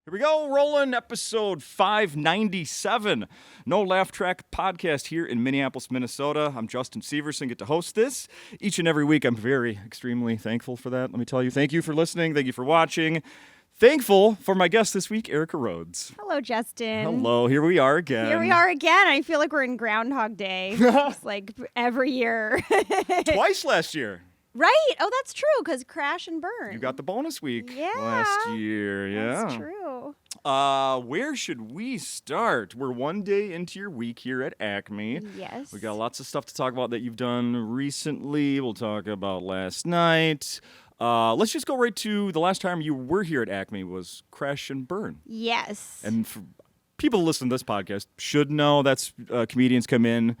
Here we go, rolling episode 597. No Laugh Track podcast here in Minneapolis, Minnesota. I'm Justin Severson, get to host this each and every week. I'm extremely thankful for that. Let me tell you, thank you for listening. Thank you for watching. Thankful for my guest this week, Erica Rhodes. Hello, Justin. Hello, here we are again. I feel like we're in Groundhog Day. It's like every year. Twice last year. Right. Oh, that's true, because Crash and Burn. You got the bonus week Yeah. last year. Yeah. That's true. Where should we start? We're one day into your week here at Acme. Yes. We got lots of stuff to talk about that you've done recently. We'll talk about last night. Let's just go right to the last time you were here at Acme was Crash and Burn. Yes. And for people who listen to this podcast should know that's comedians come in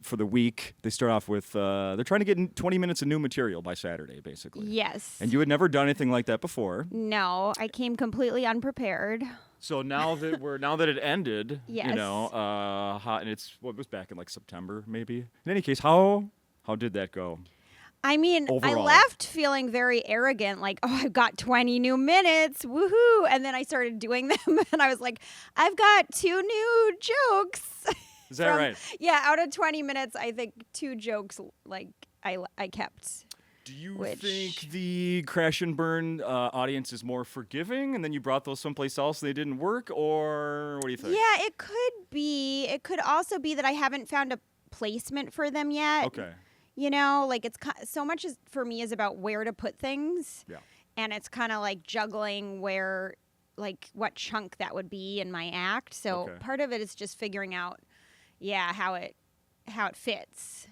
for the week. They start off with, they're trying to get 20 minutes of new material by Saturday, basically. Yes. And you had never done anything like that before. No, I came completely unprepared. So now that it ended, Yes. and it was back in like September, maybe. In any case, how did that go? I mean, Overall. I left feeling very arrogant, like, oh, I've got 20 new minutes, woohoo. And then I started doing them, and I was like, I've got 2 new jokes. Is that right? Yeah, out of 20 minutes, I think 2 jokes, like, I kept. Do you think the Crash and Burn audience is more forgiving, and then you brought those someplace else and they didn't work, or what do you think? Yeah, it could be. It could also be that I haven't found a placement for them yet. Okay. You know, like it's so much for me is about where to put things. Yeah. And it's kind of like juggling where, like, what chunk that would be in my act. So Okay. part of it is just figuring out, how it fits.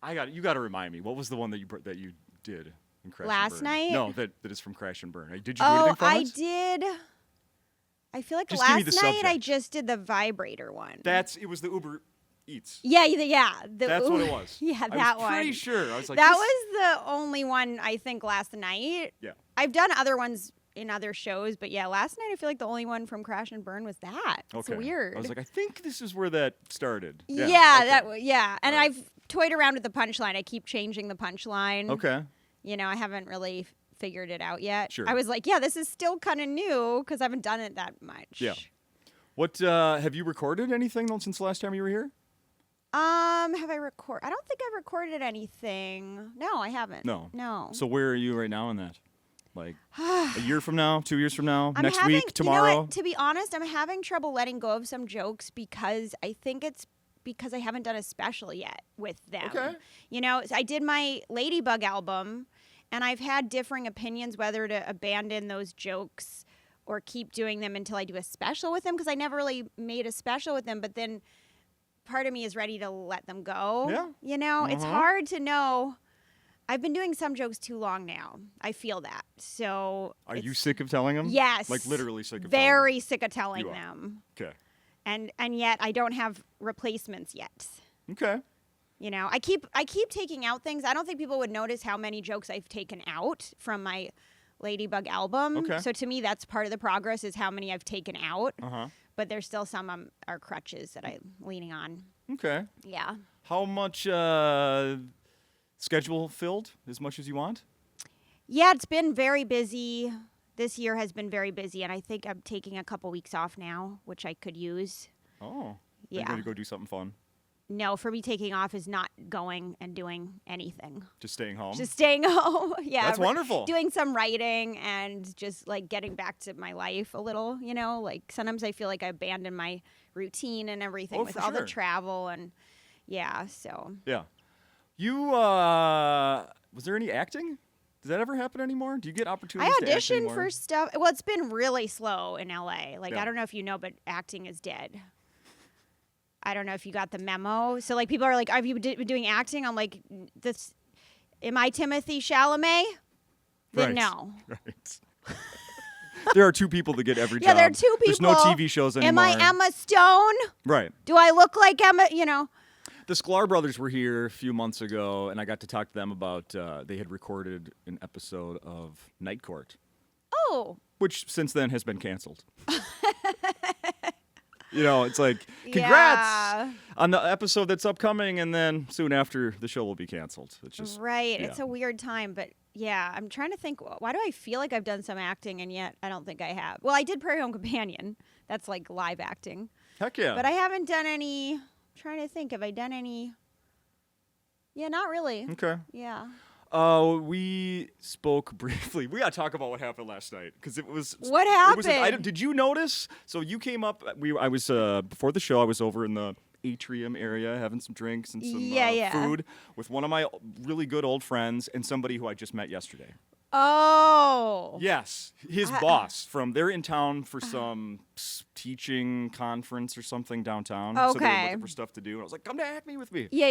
You got to remind me. What was the one that you did in Crash Last and Burn? night? No, that is from Crash and Burn. Did you do anything from I it? did. I feel like Just give me last the night I subject. just did the vibrator one. It was the Uber Eats. Yeah. That's what it was. Yeah, that I was one. pretty sure. I was like, That was the only one I think last night. Yeah. I've done other ones in other shows, but yeah, last night I feel like the only one from Crash and Burn was that. It's Okay. weird. I was like, I think this is where that started. yeah, okay. And All right. I've toyed around with the punchline. I keep changing the punchline. Okay. I haven't really figured it out yet. Sure. I was like, yeah, this is still kind of new because I haven't done it that much. Yeah. What have you recorded anything since the last time you were here? Have I recorded? I don't think I've recorded anything. No, I haven't. No. So where are you right now in that? Like a year from now, 2 years from now, I'm next having, week, tomorrow? You know what? To be honest, I'm having trouble letting go of some jokes because I think it's because I haven't done a special yet with them. Okay. I did my Ladybug album, and I've had differing opinions whether to abandon those jokes or keep doing them until I do a special with them because I never really made a special with them. But then part of me is ready to let them go. Yeah. It's hard to know. I've been doing some jokes too long now. I feel that. So Are you sick of telling them? Yes. Like literally sick of Very sick of telling You are. them. Okay. And yet I don't have replacements yet. Okay. I keep taking out things. I don't think people would notice how many jokes I've taken out from my Ladybug album. Okay. So to me, that's part of the progress is how many I've taken out. Uh-huh. But there's still some are crutches that I'm leaning on. Okay. Yeah. How much schedule filled? As much as you want? Yeah, it's been very busy. This year has been very busy, and I think I'm taking a couple weeks off now, which I could use. Oh. Yeah. You're going to go do something fun. No, for me, taking off is not going and doing anything. Just staying home? Just staying home. Yeah. That's wonderful. Doing some writing and just like getting back to my life a little, like sometimes I feel like I abandon my routine and everything with for all sure. the travel and so. Yeah. You, was there any acting? Does that ever happen anymore? Do you get I opportunities to act audition anymore? for stuff. Well, it's been really slow in LA. Like, Yeah. I don't know if you know, but acting is dead. I don't know if you got the memo. So, like, people are like, have you been doing acting? I'm like, am I Timothy Chalamet? Then Right. no. Right. There are 2 people that get every job. Yeah, there are 2 people. There's no TV shows anymore. Am I Emma Stone? Right. Do I look like Emma? The Sklar brothers were here a few months ago, and I got to talk to them about they had recorded an episode of Night Court, Oh. which since then has been canceled. It's like, congrats Yeah. on the episode that's upcoming, and then soon after, the show will be canceled. It's just Right. yeah. It's a weird time, but Yeah, I'm trying to think. Why do I feel like I've done some acting and yet I don't think I have? Well, I did Prairie Home Companion. That's like live acting. Heck yeah. But I haven't done any. I'm trying to think. Have I done any? Yeah, not really. Okay. Yeah. We spoke briefly. We got to talk about what happened last night because it was. What It was happened? did you notice? So you came up. I was before the show. I was over in the atrium area having some drinks and some food with one of my really good old friends and somebody who I just met yesterday. Oh. Yes, his boss they're in town for some teaching conference or something downtown. So they were Okay. looking for stuff to do. And I was like, come to Acme with me. Yeah,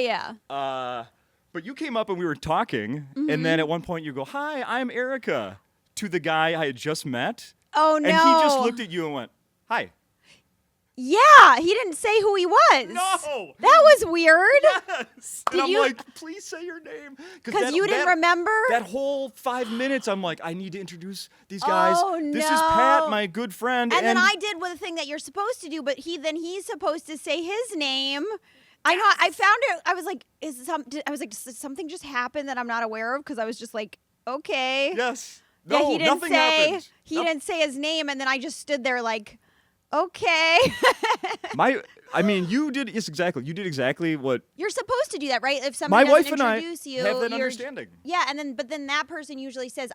yeah. But you came up and we were talking, and then at one point you go, "Hi, I'm Erica," to the guy I had just met. Oh, no. And he just looked at you and went, "Hi." Yeah, he didn't say who he was. No! That was weird. Yes. Did And I'm you- like, "Please say your name." Because you didn't remember? That whole 5 minutes, I'm like, I need to introduce these guys. Oh, This is no. Pat, my good friend. And then I did the thing that you're supposed to do, but he's supposed to say his name. I know. I found it. I was like, does something just happen that I'm not aware of? Because I was just like, okay. Yes. Yeah, No, he didn't nothing say. happened. He didn't say his name, and then I just stood there like, okay. You did, yes, exactly. You did exactly what You're supposed to do that, right? If my somebody wife doesn't and I introduce you, have that you're- understanding. Yeah, but then that person usually says,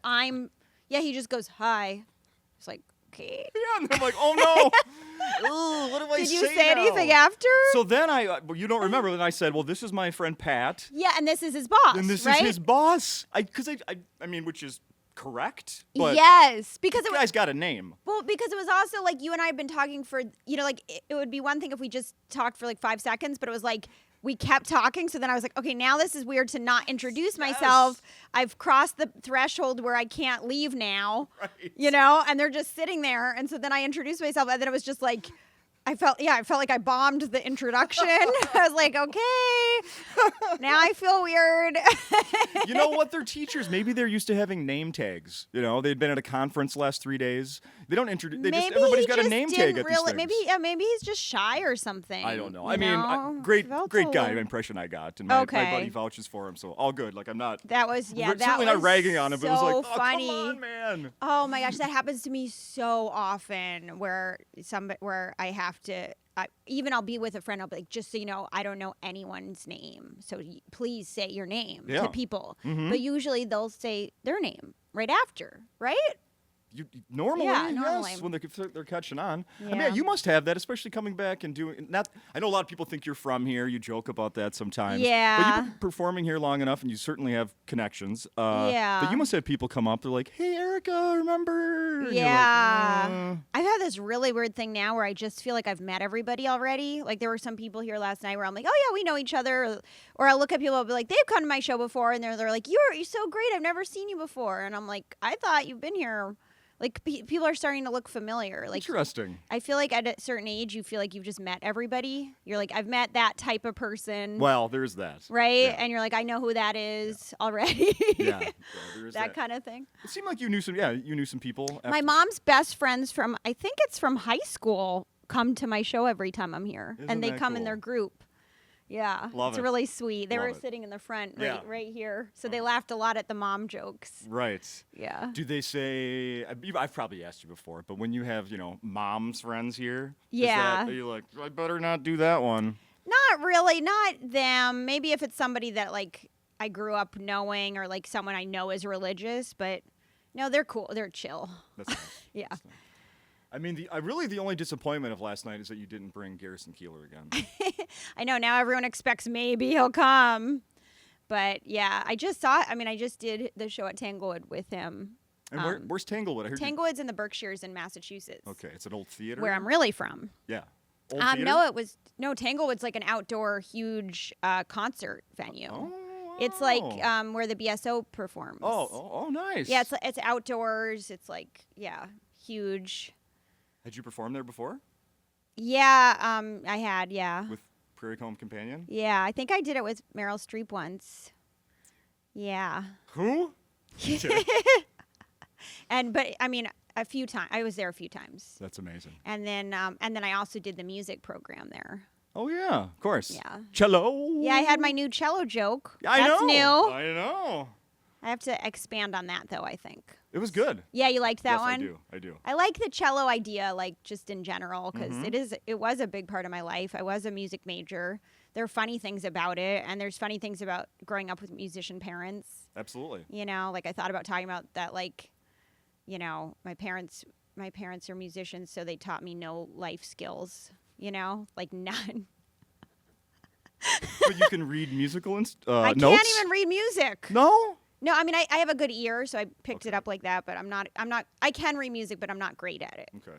he just goes, hi. It's like, okay. Yeah, and I'm like, oh no. Ooh, what do I Did say you say now? anything after? So then you don't remember, then I said, well, this is my friend Pat. Yeah, and this is his boss, And this right? is his boss. Which is correct. But Yes, because this guy's got a name. Well, because it was also like you and I have been talking for, like it would be one thing if we just talked for like 5 seconds, but it was like we kept talking. So then I was like, okay, now this is weird to not introduce myself. I've crossed the threshold where I can't leave now, Right. and they're just sitting there. And so then I introduced myself, and then it was just like, I felt like I bombed the introduction. I was like, okay, now I feel weird. You know what? They're teachers. Maybe they're used to having name tags. They'd been at a conference the last 3 days. They don't introduce. Everybody's got a name tag at these things. Maybe he's just shy or something. I don't know. Great Felt guy a- impression I got, and my Okay. buddy vouches for him, so all good. Like I'm not. That was certainly that not was ragging on him, but it was so like, oh, funny. come on, man. Oh my gosh, that happens to me so often. Where I have to. I'll be with a friend. I'll be like, just so you know, I don't know anyone's name, so please say your name Yeah. to people. Mhm. But usually they'll say their name right after, right? Normally, normally. yes, when they're catching on. Yeah. You must have that, especially coming back and doing. I know a lot of people think you're from here. You joke about that sometimes. Yeah. But you've been performing here long enough, and you certainly have connections. Yeah. But you must have people come up. They're like, "Hey, Erica, remember?" And you're like, Yeah. I've had this really weird thing now where I just feel like I've met everybody already. Like there were some people here last night where I'm like, oh yeah, we know each other. Or I'll look at people and be like, they've come to my show before, and they're like, you're so great. I've never seen you before. And I'm like, I thought you've been here. Like people are starting to look familiar. Like Interesting. I feel like at a certain age, you feel like you've just met everybody. You're like, I've met that type of person. Well, there's that. Right? Yeah. And you're like, I know who that is already. Yeah. There is that kind of thing. It seemed like you knew some people. My after- mom's best friends from, I think it's from high school, come to my show every time I'm here. Isn't And they that come in cool? their group. Yeah. Love it's it. really sweet. They Love were it. sitting in the front Yeah. right here. So they laughed a lot at the mom jokes. Right. Yeah. Do they say? I've probably asked you before, but when you have mom's friends here, Yeah. are you like, I better not do that one? Not really. Not them. Maybe if it's somebody that like I grew up knowing or like someone I know is religious, but no, they're cool. They're chill. That's nice. Yeah. That's nice. The only disappointment of last night is that you didn't bring Garrison Keeler again. I know now everyone expects maybe he'll come. But yeah, I just did the show at Tanglewood with him. And where's Tanglewood? I heard Tanglewood's in the Berkshires in Massachusetts. Okay, it's an old theater. Where I'm really from. Yeah. Old theater? No, Tanglewood's like an outdoor huge concert venue. Oh. It's like where the BSO performs. Oh, nice. Yeah, it's outdoors. It's like, yeah, huge. Had you performed there before Yeah, I had, yeah. with Prairie Home Companion? Yeah, I think I did it with Meryl Streep once. Yeah. Who? But a few times. I was there a few times. That's amazing. And then I also did the music program there. Oh yeah, of course. Yeah. Cello. Yeah, I had my new cello joke. I That's know. new. I know. I have to expand on that, though, I think. It was good. Yeah, you liked that Yes, one? I do. I like the cello idea, like, just in general, because Mm-hmm. it was a big part of my life. I was a music major. There are funny things about it, and there's funny things about growing up with musician parents. Absolutely. You know, like, I thought about talking about that, like, you know, my parents are musicians, so they taught me no life skills, you know? Like, none. But you can read musical I notes? can't even read music. No? No, I mean, I have a good ear, so I picked it up like that, but I can read music, but I'm not great at it. Okay.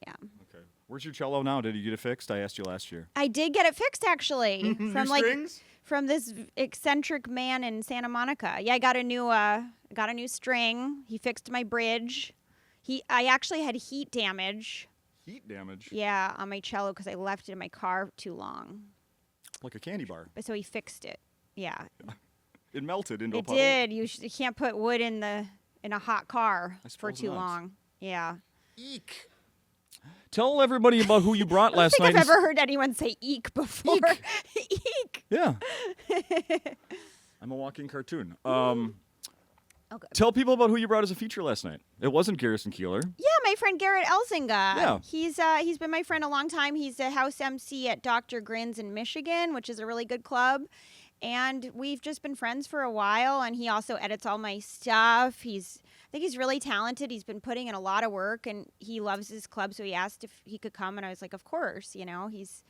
Yeah. Okay. Where's your cello now? Did you get it fixed? I asked you last year. I did get it fixed, actually. New strings? From this eccentric man in Santa Monica. Yeah, I got a new string. He fixed my bridge. I actually had heat damage. Heat damage? Yeah, on my cello because I left it in my car too long. Like a candy bar. So he fixed it. Yeah. It melted into a It puddle. did. You can't put wood in a hot car for suppose too not. long. Yeah. Eek. Tell everybody about who you brought I last don't think night. I've ever heard anyone say eek before. Eek. Eek. Yeah. I'm a walking cartoon. Okay. Tell people about who you brought as a feature last night. It wasn't Garrison Keeler. Yeah, my friend Garrett Elzinga. Yeah. He's been my friend a long time. He's a house MC at Dr. Grin's in Michigan, which is a really good club. And we've just been friends for a while, and he also edits all my stuff. I think he's really talented. He's been putting in a lot of work, and he loves his club, so he asked if he could come, and I was like, of course, you know. He's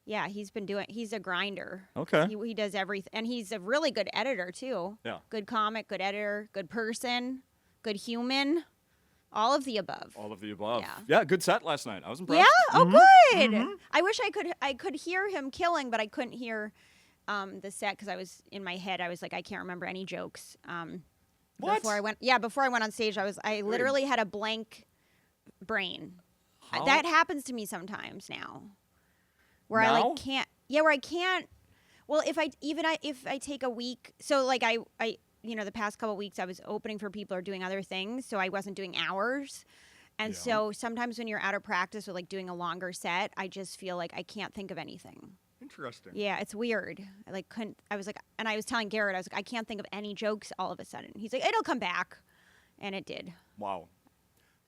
a grinder. Okay. He does everything, and he's a really good editor, too. Yeah. Good comic, good editor, good person, good human, all of the above. All of the above. Yeah. Yeah, good set last night. I was impressed. Yeah? Oh, Mhm. good. I wish I could hear him killing, but I couldn't hear the set because I was in my head. I was like, I can't remember any jokes. What? Before I went on stage, I literally had a blank brain. How? That happens to me sometimes now, where I Now? like can't. Yeah, where I can't. Well, if I take a week, so like I the past couple of weeks I was opening for people or doing other things, so I wasn't doing hours. And Yeah. so sometimes when you're out of practice or like doing a longer set, I just feel like I can't think of anything. Interesting. Yeah, it's weird. I was like, and I was telling Garrett, I was like, I can't think of any jokes all of a sudden. He's like, it'll come back. And it did. Wow.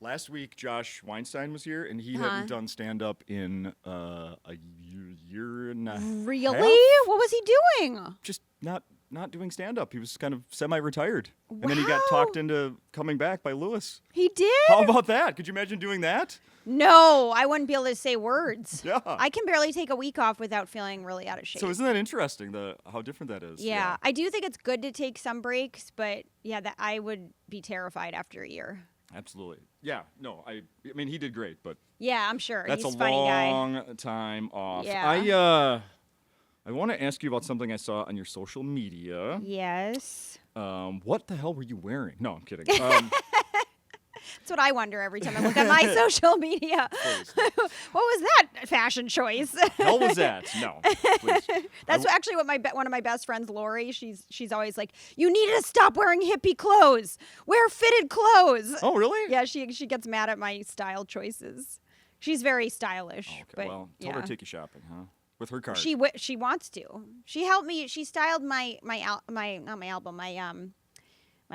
Last week, Josh Weinstein was here, and he Uh-huh. hadn't done stand-up in a year and a half. Really? What was he doing? Just not doing stand-up. He was kind of semi-retired. And then he got Wow. talked into coming back by Lewis. He did? How about that? Could you imagine doing that? No, I wouldn't be able to say words. Yeah. I can barely take a week off without feeling really out of shape. So isn't that interesting, how different that is? Yeah, I do think it's good to take some breaks, but yeah, that I would be terrified after a year. Absolutely. Yeah. No, I mean, he did great, but Yeah, I'm sure. that's He's a a funny guy. long time off. Yeah. I want to ask you about something I saw on your social media. Yes. What the hell were you wearing? No, I'm kidding. That's what I wonder every time I look at my social media. Please. What was that fashion choice? hell was that? No, please. That's actually what one of my best friends, Lori, she's always like, you need to stop wearing hippie clothes. Wear fitted clothes. Oh, really? Yeah, she gets mad at my style choices. She's very stylish. Oh, okay. But Well, tell her to take you shopping, huh? With her card. She wants to. She helped me. She styled my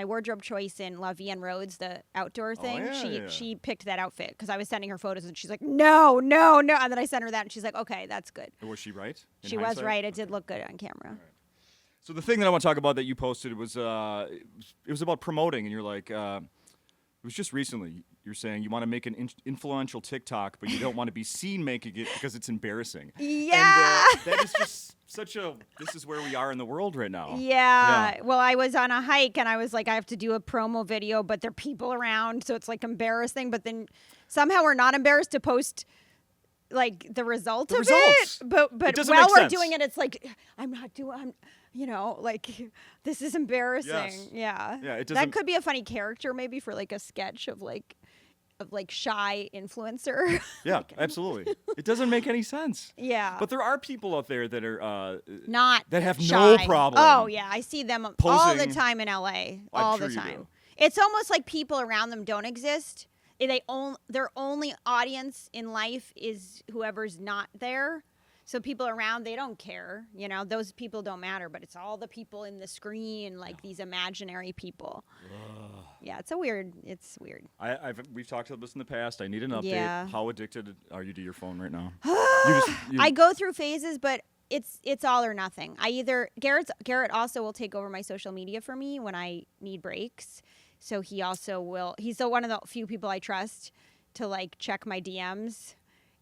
wardrobe choice in La Vie en Rhodes, the outdoor thing. yeah. She picked that outfit because I was sending her photos and she's like, no. And then I sent her that and she's like, okay, that's good. Was she right? in She was hindsight? right. It did look good on camera. So the thing that I want to talk about that you posted was it was about promoting, and you're like, it was just recently. You're saying you want to make an influential TikTok, but you don't want to be seen making it because it's embarrassing. Yeah. And that is just such a. This is where we are in the world right now. Yeah. Well, I was on a hike and I was like, I have to do a promo video, but there are people around, so it's like embarrassing. But then somehow we're not embarrassed to post like the result of results. it. But It doesn't while make we're sense. doing it, it's like I'm like this is embarrassing. Yes. Yeah. Yeah, it That doesn't- could be a funny character maybe for like a sketch of shy influencer. Yeah, absolutely. It doesn't make any sense. Yeah. But there are people out there that are Not that have shy. no problem. Oh yeah, I see them all the posing. time in LA. I'm All sure the you time. do. It's almost like people around them don't exist. Their only audience in life is whoever's not there. So people around, they don't care. You know, those people don't matter, but it's all the people in the screen, like these imaginary people. Yeah, it's weird. We've talked about this in the past. I need an update. Yeah. How addicted are you to your phone right now? I go through phases, but it's all or nothing. Garrett also will take over my social media for me when I need breaks. So he also will. He's one of the few people I trust to like check my DMs.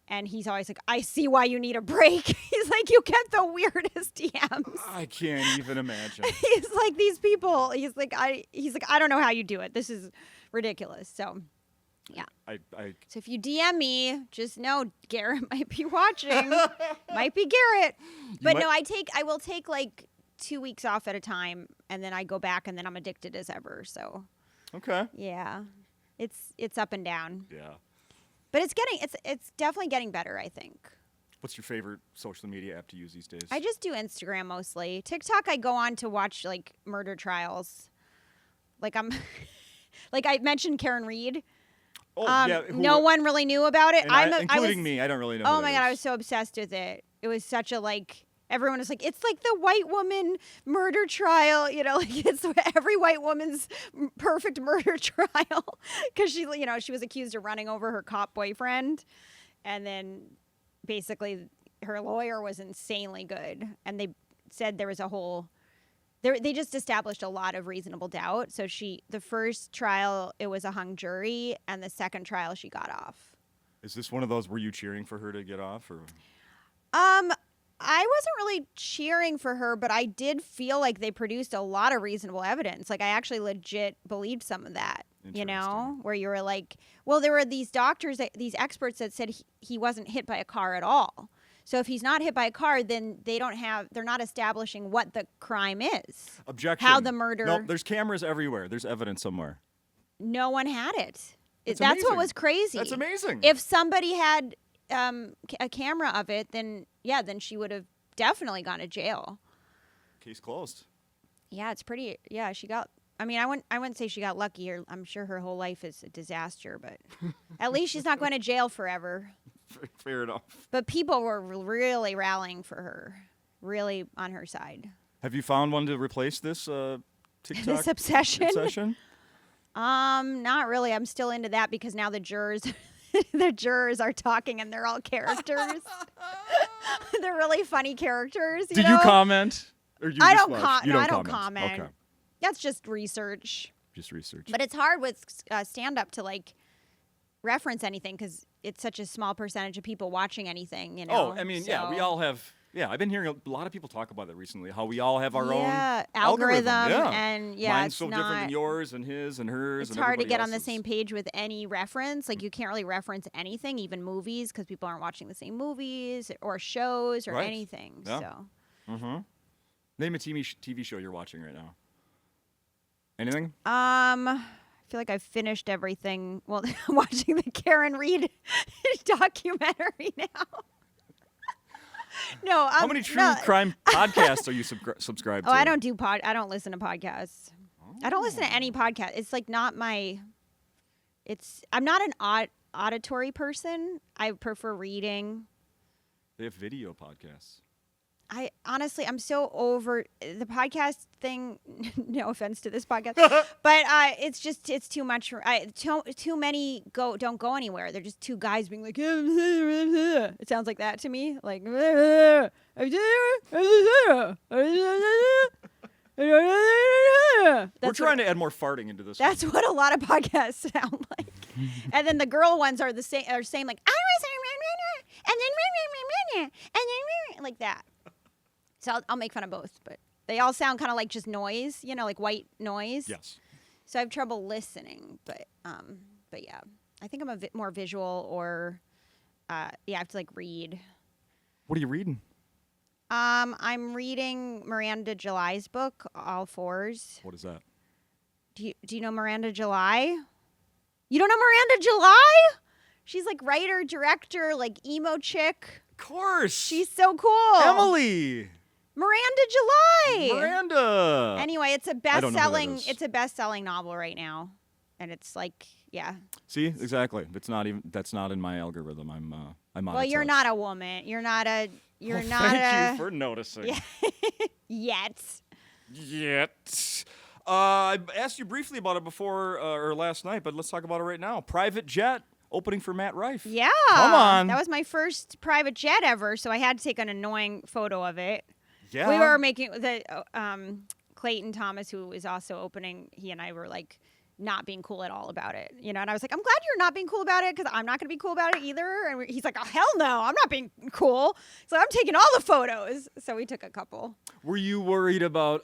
And he's always like, I see why you need a break. He's like, you get the weirdest DMs. I can't even imagine. He's like, these people. He's like, I don't know how you do it. This is ridiculous. So, yeah. So if you DM me, just know Garrett might be watching. Might be Garrett. But no, I will take like 2 weeks off at a time, and then I go back, and then I'm addicted as ever. So. Okay. Yeah, it's up and down. Yeah. But it's definitely getting better, I think. What's your favorite social media app to use these days? I just do Instagram mostly. TikTok I go on to watch like murder trials. Like like I mentioned Karen Reed. Oh, yeah. No one really knew about it. Including me. I don't really know. Oh my God, I was so obsessed with it. It was such a like. Everyone was like, it's like the white woman murder trial, you know, like it's every white woman's perfect murder trial. Because she was accused of running over her cop boyfriend. And then basically her lawyer was insanely good. And they said there was they just established a lot of reasonable doubt. So the first trial, it was a hung jury. And the second trial, she got off. Is this one of those, were you cheering for her to get off? Or? I wasn't really cheering for her, but I did feel like they produced a lot of reasonable evidence. Like I actually legit believed some of that, you know, where you were like, well, there were these doctors, these experts that said he wasn't hit by a car at all. So if he's not hit by a car, then they're not establishing what the crime is. Objection. How the murder. No, there's cameras everywhere. There's evidence somewhere. No one had it. That's what was crazy. That's amazing. If somebody had a camera of it, then she would have definitely gone to jail. Case closed. Yeah, it's pretty. Yeah, she got. I mean, I wouldn't say she got lucky. I'm sure her whole life is a disaster, but at least she's not going to jail forever. Fair enough. But people were really rallying for her, really on her side. Have you found one to replace this TikTok this obsession? Not really. I'm still into that because now the jurors. The jurors are talking and they're all characters. They're really funny characters. Did you comment? Or you I just don't watch? You I don't comment. Okay. That's just research. Just research. But it's hard with stand-up to like reference anything because it's such a small percentage of people watching anything. You know. Oh, I mean, yeah, we all have. Yeah, I've been hearing a lot of people talk about that recently. How we all have our own algorithm. Yeah. And mine's so different than yours and his and hers. It's and hard to get else's. on the same page with any reference. Like you can't really reference anything, even movies, because people aren't watching the same movies or shows or anything. Yeah. So. Mm-hmm. Name a TV show you're watching right now. Anything? I feel like I've finished everything. Well, I'm watching the Karen Reed documentary now. No. How many true crime podcasts are you subscribed to? I don't do I don't listen to podcasts. Oh. I don't listen to any podcast. It's like not my. I'm not an auditory person. I prefer reading. They have video podcasts. I'm so over the podcast thing. No offense to this podcast, but it's too much. Too many don't go anywhere. They're just two guys being like, it sounds like that to me. Like, we're trying to add more farting into this. That's what a lot of podcasts sound like. And then the girl ones are the same. Are saying like, and then like that. So I'll make fun of both, but they all sound kind of like just noise, you know, like white noise. Yes. So I have trouble listening, but yeah, I think I'm a more visual or, I have to like read. What are you reading? I'm reading Miranda July's book, All Fours. What is that? Do you know Miranda July? You don't know Miranda July? She's like writer, director, like emo chick. Of course. She's so cool. Emily. Miranda July. Miranda. Anyway, it's a best-selling novel right now. And it's like Yeah. See, exactly. That's not in my algorithm. I'm on. Well, you're not a woman. You're not a. You're not Thank a. you for noticing. Yeah. Yet. Yet. I asked you briefly about it before or last night, but let's talk about it right now. Private jet opening for Matt Rife. Yeah. Come on. That was my first private jet ever, so I had to take an annoying photo of it. Yeah. We were making the Clayton Thomas, who is also opening. He and I were like not being cool at all about it, and I was like, I'm glad you're not being cool about it because I'm not going to be cool about it either. And he's like, oh hell no, I'm not being cool. So I'm taking all the photos. So we took a couple. Were you worried about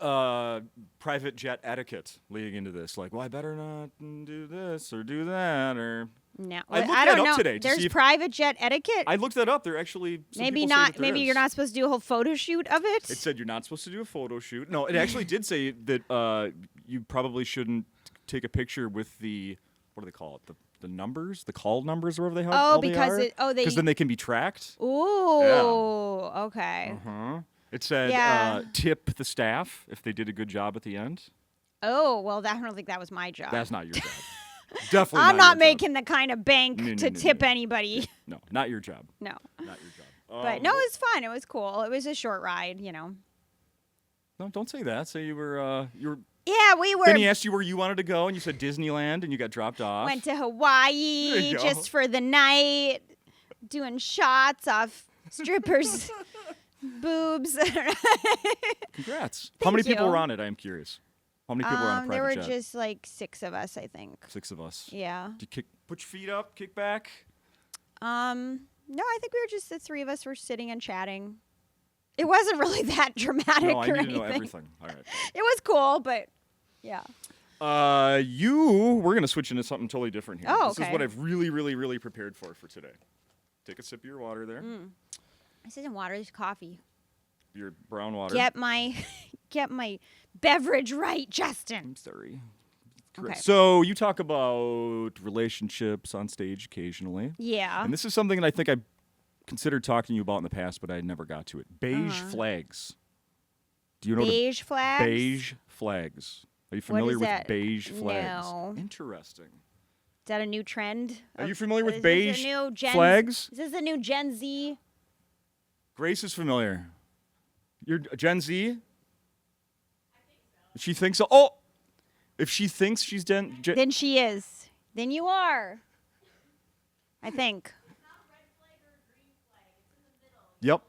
private jet etiquette leading into this? Like, well, I better not do this or do that or. No, I looked I that don't up know. today to There's see if- private jet etiquette. I looked that up. There actually some Maybe people say not. that there Maybe is. you're not supposed to do a whole photo shoot of it. It said you're not supposed to do a photo shoot. No, it actually did say that you probably shouldn't take a picture with the what do they call it? The numbers, the call numbers, or whatever they have. Oh, because because then they can be tracked. Ooh, okay. It said tip the staff if they did a good job at the end. Oh, well, I don't think that was my job. That's not your job. Definitely. I'm not not your making the kind of bank to tip anybody. No, not your job. No. Not your job. But no, it was fun. It was cool. It was a short ride, No, don't say that. Say you were. Yeah, we were. Then he asked you where you wanted to go, and you said Disneyland, and you got dropped off. Went to There Hawaii you go. just for the night, doing shots off strippers' boobs. Congrats. How many people you. were on it? I am curious. How many people were on a private there were jet? just like 6 of us, I think. 6 of us. Yeah. Did you put your feet up, kick back? No, I think we were just the 3 of us were sitting and chatting. It wasn't really that dramatic No, I or need anything. to know everything. All right. It was cool, but yeah. We're gonna switch into something totally different here. Oh, This is okay. what I've really, really, really prepared for today. Take a sip of your water there. This isn't water, it's coffee. Your brown water. Get my beverage right, Justin. I'm sorry. Okay. So you talk about relationships on stage occasionally. Yeah. And this is something that I think I considered talking to you about in the past, but I never got to it. Beige flags. Do you know Beige flags? beige flags? Are you What familiar is with that? beige flags? No. Interesting. Is that a new trend? Are you familiar with Is this beige a new flags? Is this a new Gen Z? Grace is familiar. You're Gen Z? I think so. She thinks so. Oh! If she thinks she's Gen Then she is. Then you are. I think. Yep.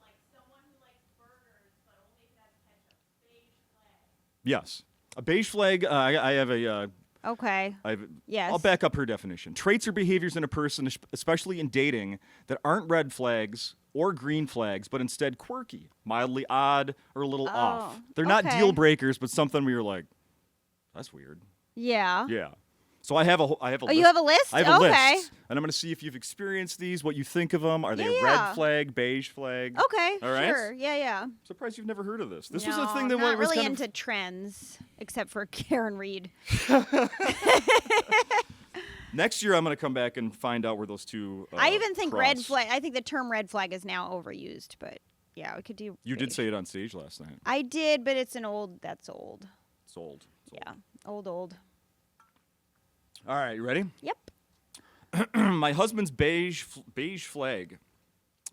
Yes. A beige flag, I have a... Okay. Yes. I'll back up her definition. Traits or behaviors in a person, especially in dating, that aren't red flags or green flags, but instead quirky, mildly odd, or a little off. They're not okay. deal breakers, but something where you're like, that's weird. Yeah. Yeah. So I have a list. Oh, you have a list? I have a Okay. list. And I'm going to see if you've experienced these, what you think of them. Are they Yeah. red flag, beige flag? Okay. All right. Sure. Yeah. I'm surprised you've never heard of this. This No, was a thing that I'm not was really kind into trends, except for Karen Reed. Next year, I'm going to come back and find out where those two. I even think red cross. flag. I think the term red flag is now overused, but yeah, we could do. You did beige. say it on stage last night. I did, but it's an old. That's old. It's old. Yeah, old. All right, you ready? Yep. My husband's beige flag.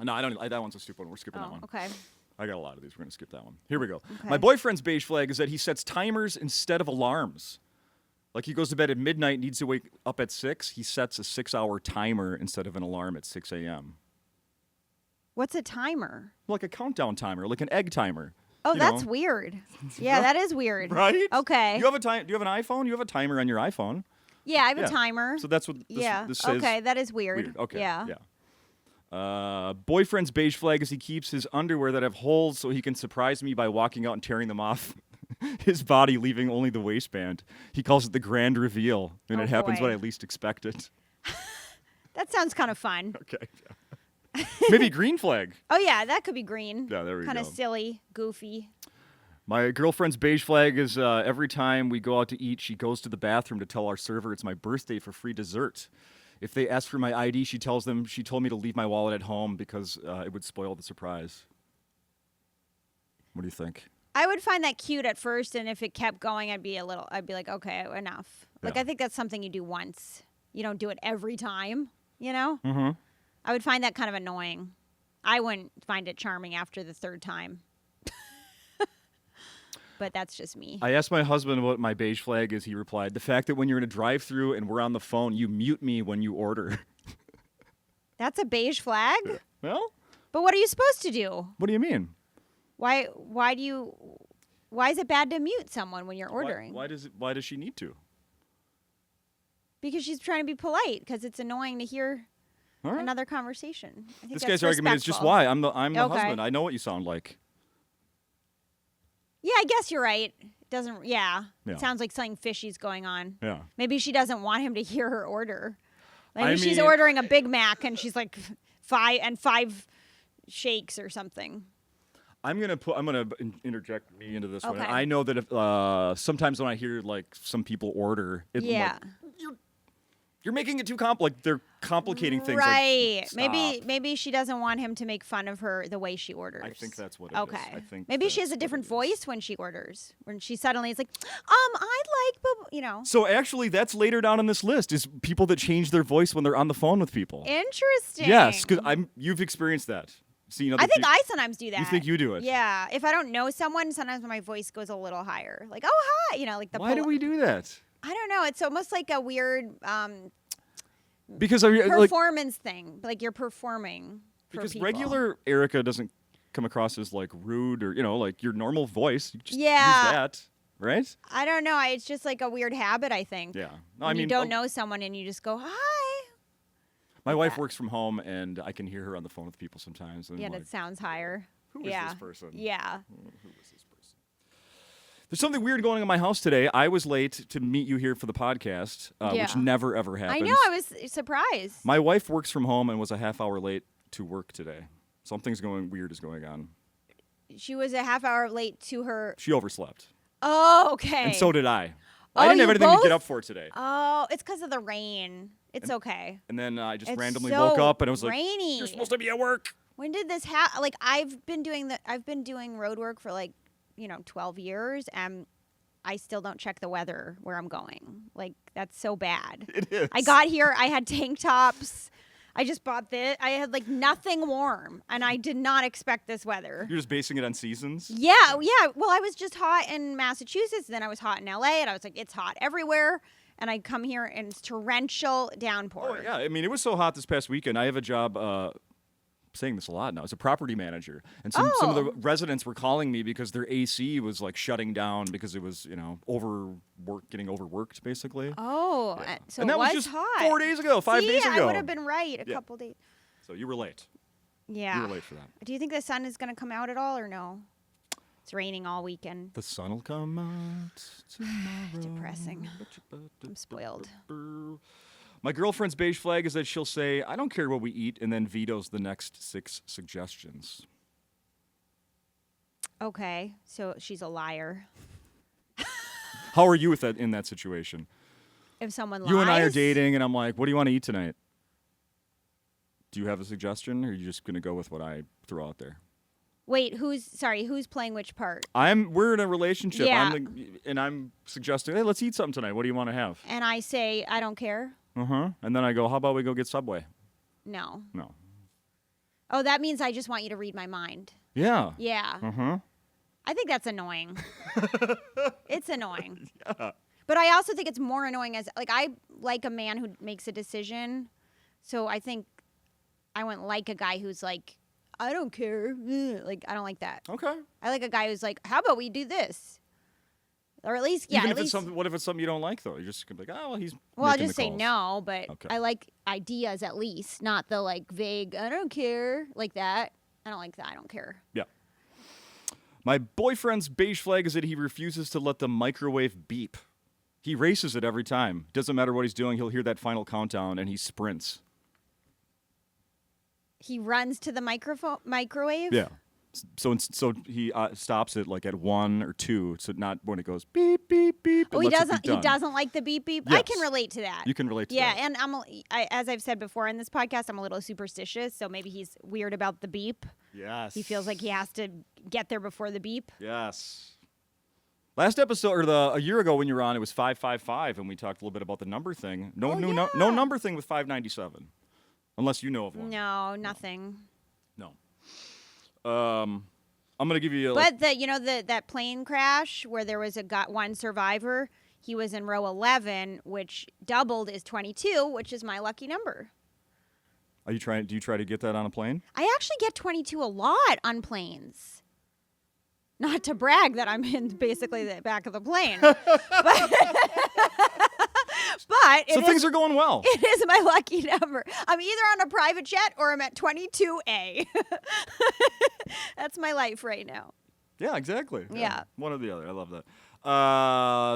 No, I don't. That one's a stupid one. We're skipping that Oh, one. okay. I got a lot of these. We're going to skip that one. Here we go. Okay. My boyfriend's beige flag is that he sets timers instead of alarms. Like he goes to bed at midnight, needs to wake up at 6. He sets a 6-hour timer instead of an alarm at 6 a.m. What's a timer? Like a countdown timer, like an egg timer. Oh, You that's know. weird. Yeah, that is weird. Right? Okay. Do you have an iPhone? You have a timer on your iPhone. Yeah, I have Yeah. a timer. So that's what this, yeah. this says. Okay, that is weird. Okay. Yeah. Boyfriend's beige flag is he keeps his underwear that have holes so he can surprise me by walking out and tearing them off his body, leaving only the waistband. He calls it the grand reveal, and Oh, it happens boy. when I least expect it. That sounds kind of fun. Okay. Maybe green flag. Oh yeah, that could be green. Yeah, there we Kind go. of silly, goofy. My girlfriend's beige flag is every time we go out to eat, she goes to the bathroom to tell our server it's my birthday for free dessert. If they ask for my ID, she tells them she told me to leave my wallet at home because it would spoil the surprise. What do you think? I would find that cute at first, and if it kept going, I'd be like, okay, enough. Like Yeah. I think that's something you do once. you don't do it every time, you know? Mm-hmm. I would find that kind of annoying. I wouldn't find it charming after the third time. But that's just me. I asked my husband what my beige flag is. He replied, the fact that when you're in a drive-thru and we're on the phone, you mute me when you order. That's a beige flag? Well, But what are you supposed to do? what do you mean? Why is it bad to mute someone when you're ordering? Why does she need to? Because she's trying to be polite, because it's annoying to hear All right. another conversation. I think This that's guy's argument is just respectful. why. I'm the Okay. husband. I know what you sound like. Yeah, I guess you're right. Doesn't Yeah. It sounds like something fishy's going on. Yeah. Maybe she doesn't want him to hear her order. Maybe I she's mean- ordering a Big Mac and she's like five shakes or something. I'm gonna interject me into this one. Okay. I know that if sometimes when I hear like some people order, it's Yeah. like, you're making it too like they're complicating things. Right. Like, stop. Maybe she doesn't want him to make fun of her the way she orders. I think that's what it is. Okay. I think Maybe she has that's a what different it is. voice when she orders. When she suddenly is like, I'd like, you know. So actually, that's later down on this list is people that change their voice when they're on the phone with people. Interesting. Yes, because you've experienced that. Seen other I think peop- I sometimes do that. You think you do it? Yeah. If I don't know someone, sometimes my voice goes a little higher. Like, oh, hi. You know, like the Why do we do that? I don't know. It's almost like a weird Because I mean, like performance thing. Like you're performing for because people. regular Erica doesn't come across as like rude or like your normal voice. You just Yeah. use that, right? I don't know. It's just like a weird habit, I think. Yeah. No, When I mean, you don't know someone and you just go, hi. my like wife that. works from home, and I can hear her on the phone with people sometimes. And Yeah, I'm that like, sounds higher. who is yeah. this person? Yeah. Who is this person? There's something weird going on in my house today. I was late to meet you here for the podcast, Yeah. which never ever happens. I know. I was surprised. My wife works from home and was a half hour late to work today. Something's weird is going on. She was a half hour late to her. She overslept, Oh, okay. and so did I. Oh, I didn't have you anything to get both? up for today. Oh, it's because of the rain. It's okay. And then I just It's randomly so woke up and I was like, rainy. "You're supposed to be at work." When did this happen? Like I've been doing road work for 12 years, and I still don't check the weather where I'm going. Like that's so bad. It is. I got here, I had tank tops. I just bought this. I had nothing warm, and I did not expect this weather. You're just basing it on seasons. Yeah. Well, I was just hot in Massachusetts, then I was hot in LA, and I was like, it's hot everywhere. And I come here and it's torrential downpour. Oh yeah, I mean it was so hot this past weekend. I have a job. Saying this a lot now. As a property manager, and some of the residents were calling me because their AC was shutting down because it was getting overworked basically. Oh, Yeah. so and that it was was just hot. 4 days ago, 5 See, days ago. I would have been right a Yeah. couple days. So you were late. Yeah. You were late for that. Do you think the sun is going to come out at all or no? It's raining all weekend. The sun will come out tomorrow. Depressing. I'm spoiled. My girlfriend's beige flag is that she'll say, "I don't care what we eat," and then vetoes the next 6 suggestions. Okay, so she's a liar. How are you with that in that situation? If someone lies. You and I are dating, and I'm like, "What do you want to eat tonight?" Do you have a suggestion, or are you just going to go with what I throw out there? Wait, who's playing which part? We're in a relationship. Yeah. I'm suggesting, "Hey, let's eat something tonight. What do you want to have?" And I say, I don't care. And then I go, "How about we go get Subway?" No. No. Oh, that means I just want you to read my mind. Yeah. Yeah. I think that's annoying. It's annoying. Yeah. But I also think it's more annoying as I like a man who makes a decision. So I think I wouldn't like a guy who's like, I don't care. I don't like that. Okay. I like a guy who's like, how about we do this? Or at least, yeah. Even at if least, it's something, what if it's something you don't like though? You're just gonna be like, "Oh, well, he's." well, I'll making just the say calls." no, but Okay. I like ideas at least, not the vague, I don't care, like that. I don't like that. I don't care. Yeah. My boyfriend's beige flag is that he refuses to let the microwave beep. He races it every time. Doesn't matter what he's doing, he'll hear that final countdown and he sprints. He runs to the microwave? Yeah. So he stops it at 1 or 2, so not when it goes beep beep beep. Oh, and he lets it be doesn't. He done. doesn't like the beep beep. I can Yes. relate to that. You can relate to yeah, that. and as I've said before in this podcast, I'm a little superstitious. So maybe he's weird about the beep. Yes. He feels like he has to get there before the beep. Yes. Last episode, or a year ago when you were on, it was 555, and we talked a little bit about the number thing. No no number thing with 597, unless you know of one. No, nothing. No. I'm gonna give you. But that plane crash where there was one survivor. He was in row 11, which doubled is 22, which is my lucky number. Do you try to get that on a plane? I actually get 22 a lot on planes. Not to brag that I'm in basically the back of the plane. but so things are going well. It is my lucky number. I'm either on a private jet or I'm at 22A. That's my life right now. Yeah, exactly. Yeah. One or the other. I love that.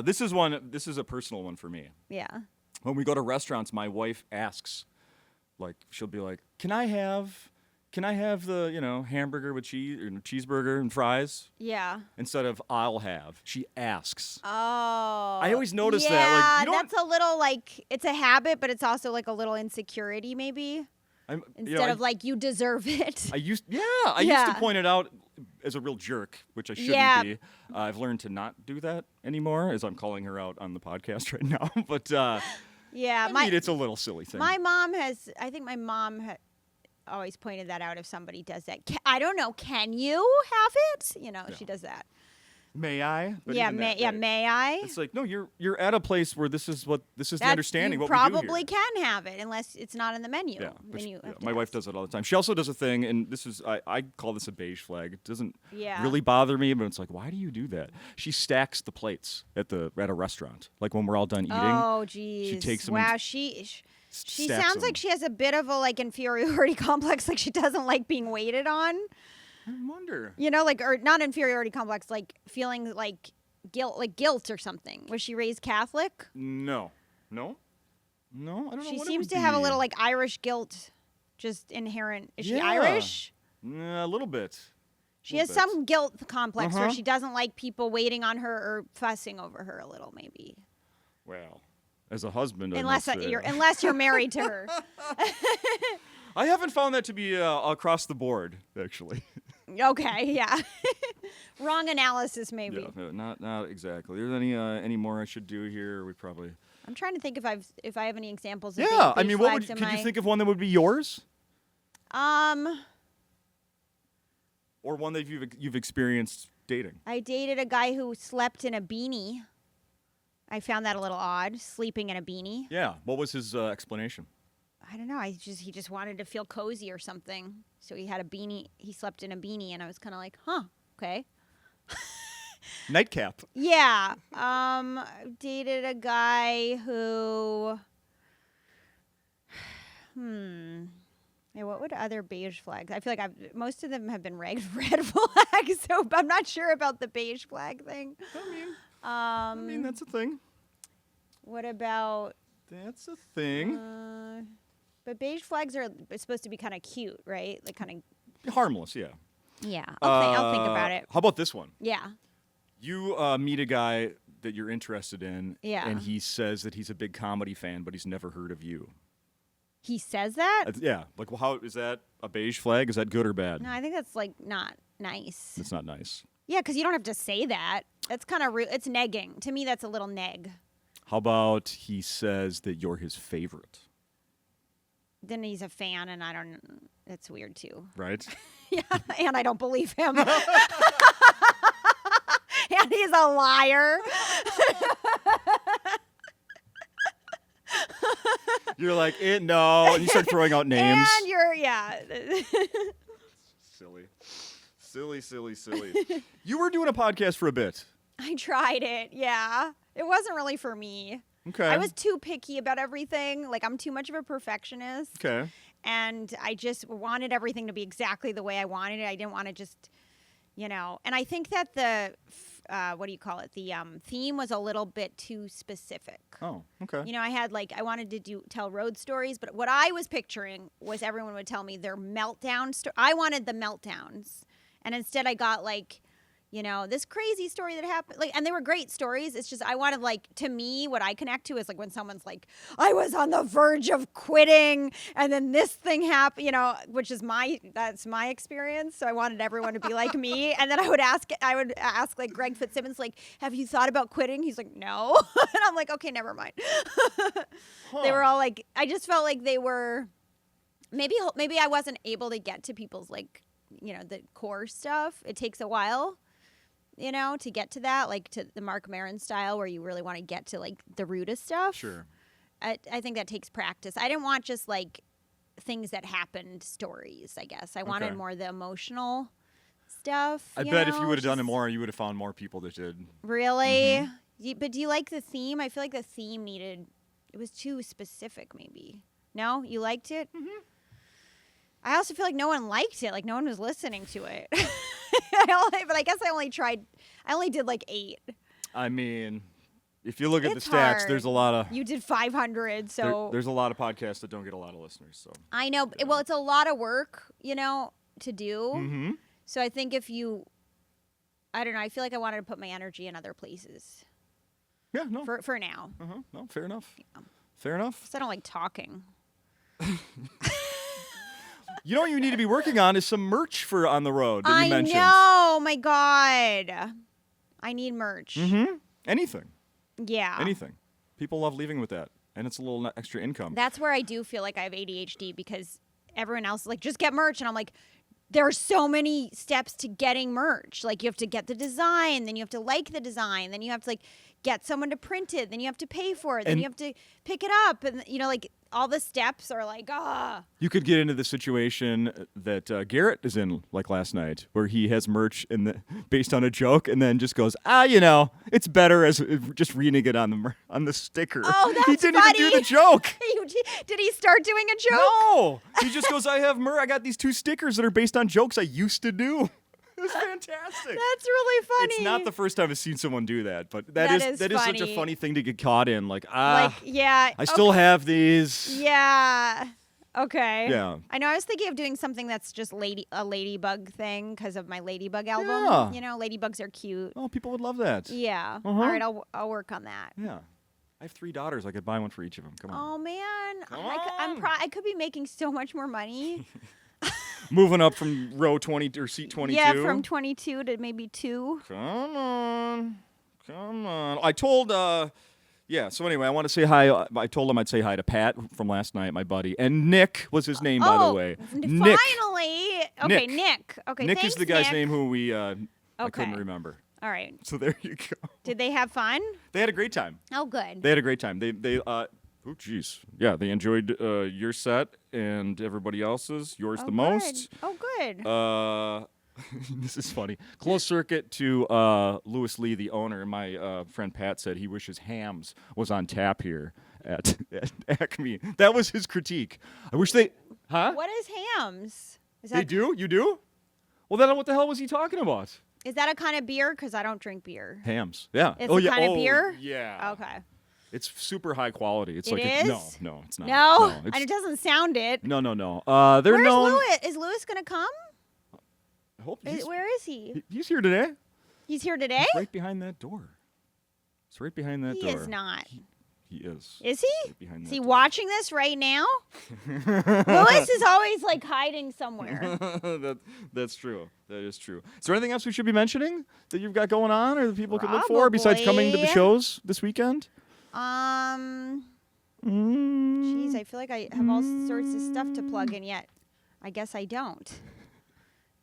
This is a personal one for me. Yeah. When we go to restaurants, my wife asks, like, she'll be like, Can I have the, hamburger with cheese or cheeseburger and fries? Yeah. Instead of I'll have. She asks. Oh. I always notice that. Yeah, Like, that's a little like, it's a habit, but it's also like a little insecurity maybe. Instead of like, you deserve it. I used to point it out as a real jerk, which I shouldn't be. I've learned to not do that anymore, as I'm calling her out on the podcast right now. But yeah, it's a little silly thing. My mom always pointed that out if somebody does that. I don't know. Can you have it? She does that. May I? But may I? It's like, no, you're at a place where this is the understanding. You what we do probably here. can have it unless it's not in the menu. Yeah, my wife does it all the time. She also does a thing, and this is I call this a beige flag. It doesn't really bother me, but it's like, why do you do that? She stacks the plates at a restaurant, like when we're all done eating. Oh, geez. She takes them. Wow, she sounds like she has a bit of a like inferiority complex, like she doesn't like being waited on. I wonder. Or not inferiority complex, like feeling like guilt or something. Was she raised Catholic? No, I don't know. She what seems it to would have a be. little like Irish guilt, just inherent. Is she Irish? A little bit. She has some guilt complex where she doesn't like people waiting on her or fussing over her a little, maybe. Well, as a husband, unless you're married to her. I haven't found that to be across the board, actually. Okay, yeah. Wrong analysis, maybe. Yeah, not exactly. There's any more I should do here? We probably. I'm trying to think if I have any examples. Of Yeah, I mean, could you think of one that would be yours? Or one that you've experienced dating? I dated a guy who slept in a beanie. I found that a little odd, sleeping in a beanie. Yeah. What was his explanation? I don't know. He just wanted to feel cozy or something. So he had a beanie. He slept in a beanie, and I was kind of like, huh, okay. Nightcap. Yeah. Dated a guy who. Yeah, what would other beige flags? I feel like most of them have been red flags, so I'm not sure about the beige flag thing. I mean that's a thing. What about? That's a thing. But beige flags are supposed to be kind of cute, right? Like kind of harmless, yeah. Yeah, I'll think about it. How about this one? Yeah. You meet a guy that you're interested in, and he says that he's a big comedy fan, but he's never heard of you. He says that? Yeah. Like, well, how is that a beige flag? Is that good or bad? No, I think that's like not nice. It's not nice. Yeah, because you don't have to say that. That's kind of rude. It's negging. To me, that's a little neg. How about he says that you're his favorite? Then he's a fan, and I don't. That's weird too. Right? Yeah, and I don't believe him. And he's a liar. You're like, no, and you start throwing out names. And you're, yeah. Silly. You were doing a podcast for a bit. I tried it, yeah. It wasn't really for me. Okay. I was too picky about everything. Like, I'm too much of a perfectionist. Okay. And I just wanted everything to be exactly the way I wanted it. I didn't want to just, and I think that the, the theme was a little bit too specific. Oh, okay. I wanted to tell road stories, but what I was picturing was everyone would tell me their meltdown I wanted the meltdowns. And instead I got this crazy story that happened. Like, and they were great stories. It's just, I wanted, like, to me, what I connect to is like when someone's like, I was on the verge of quitting and then this thing happened, which is that's my experience. So I wanted everyone to be like me. And then I would ask like Greg Fitzsimmons, like, have you thought about quitting? He's like, no. And I'm like, okay, never mind. They were all like, I just felt like they were, maybe I wasn't able to get to people's, like, the core stuff. It takes a while. To get to that, like to the Mark Maron style where you really want to get to like the root of stuff. Sure. I think that takes practice. I didn't want just like things that happened stories, I guess. I wanted more the emotional stuff. I bet if you would have done it more, you would have found more people that did. Really? Mm-hmm. But do you like the theme? I feel like the theme it was too specific maybe. No? You liked it? Mm-hmm. I also feel like no one liked it. Like no one was listening to it. But I guess I only did like 8. I mean, if you look at It's the stats, hard. there's a lot of... You did 500, so... There's a lot of podcasts that don't get a lot of listeners, so... I know. Yeah. Well, it's a lot of work, to do. Mm-hmm. So I think if you... I don't know. I feel like I wanted to put my energy in other places. Yeah, no. For now. Uh-huh. No, fair enough. Yeah. Fair enough. Because I don't like talking. You know what you need to be working on is some merch for On the Road that you mentioned. I know. My God. I need merch. Mm-hmm. Anything. Yeah. Anything. People love leaving with that. And it's a little extra income. That's where I do feel like I have ADHD because everyone else is like, just get merch. And I'm like, there are so many steps to getting merch. Like you have to get the design, then you have to like the design, then you have to like get someone to print it, then you have to pay for it, then you have to pick it up. And, like all the steps are like, You could get into the situation that Garrett is in, like last night, where he has merch based on a joke, and then just goes, it's better as just reading it on the sticker. Oh, that's He didn't funny. even do the joke. Did he start doing a joke? No, he just goes, I got these 2 stickers that are based on jokes I used to do. It was fantastic. That's really funny. It's not the first time I've seen someone do that, but that is funny. such a funny thing to get caught in. Like, yeah. I still have these. Yeah. Okay. Yeah. I know. I was thinking of doing something that's just a ladybug thing because of my ladybug album. Yeah. Ladybugs are cute. Oh, people would love that. Yeah. Uh-huh. All right. I'll work on that. Yeah. I have 3 daughters. I could buy one for each of them. Come on. Oh man. Come I could be making so much more money. Moving up from row 20 or seat 22. Yeah, from 22 to maybe 2. Come on. I told, so anyway, I want to say hi. I told him I'd say hi to Pat from last night, my buddy. And Nick was his name, by the way. Finally. Okay, Nick. Nick. Okay, Nick thanks, is the guy's Nick. name who I couldn't remember. All right. So there you go. Did they have fun? They had a great time. Oh, good. They had a great time. Oh, geez. Yeah, they enjoyed your set and everybody else's. Yours the most. Oh, good. This is funny. Closed circuit to Louis Lee, the owner. My friend Pat said he wishes Hams was on tap here at Acme. That was his critique. I wish they... Huh? What is Hams? They do? You do? Well, then what the hell was he talking about? Is that a kind of beer? Because I don't drink beer. Hams. Yeah. It's a kind of beer? Yeah. Okay. It's super high quality. It's it is? No, it's not. No? And it doesn't sound it. No. They're Where's known. Louis? Is Louis going to come? I hope Where is he? He's here today. He's here today? He's right behind that door. It's right behind that door. He is not. He is. Is he? Right behind Is that he door. watching this right now? Louis is always like hiding somewhere. That's true. That is true. Is there anything else we should be mentioning that you've got going on or that people can look for besides coming to the shows this weekend? Jeez, I feel like I have all sorts of stuff to plug in yet. I guess I don't.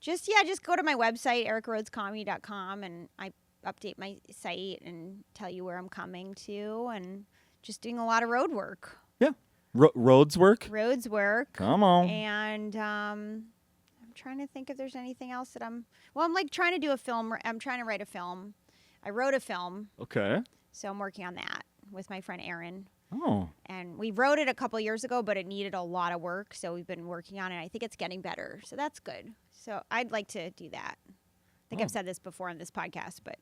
Just go to my website, ericrhodescomedy.com, and I update my site and tell you where I'm coming to, and just doing a lot of road work. Yeah. Roads work? Roads work. Come on. And I'm trying to think if there's anything else that I'm like trying to do a film. I'm trying to write a film. I wrote a film. Okay. So I'm working on that with my friend Erin. Oh. And we wrote it a couple years ago, but it needed a lot of work, so we've been working on it. I think it's getting better, so that's good. So I'd like to do that. I think I've said this before on this podcast, but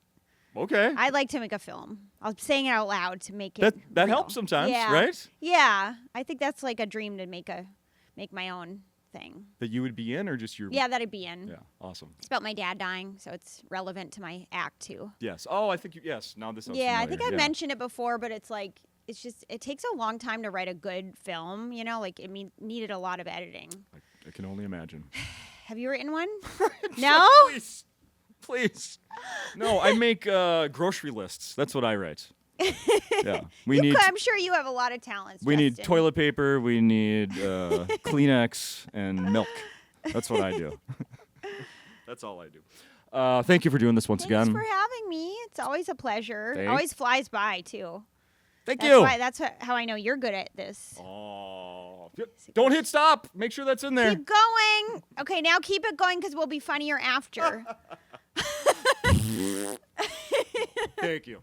okay. I'd like to make a film. I'm saying it out loud to make it that real. helps sometimes, yeah. right? Yeah, I think that's like a dream to make my own thing. That you would be in, or just your? Yeah, that I'd be in. Yeah, awesome. It's about my dad dying, so it's relevant to my act too. Yes. Oh, I think yes. Now this sounds Yeah, I familiar. think I mentioned it before, but it's like it takes a long time to write a good film. Like it needed a lot of editing. I can only imagine. Have you written one? No. Please. No, I make grocery lists. That's what I write. Yeah, I'm sure you have a lot of talents. We need Justin. toilet paper. We need Kleenex and milk. That's what I do. That's all I do. Thank you for doing this once again. Thanks for having me. It's always a pleasure. Thanks. Always flies by too. Thank you. That's how I know you're good at this. Oh, don't hit stop. Make sure that's in there. Keep going. Okay, now keep it going because we'll be funnier after. Thank you.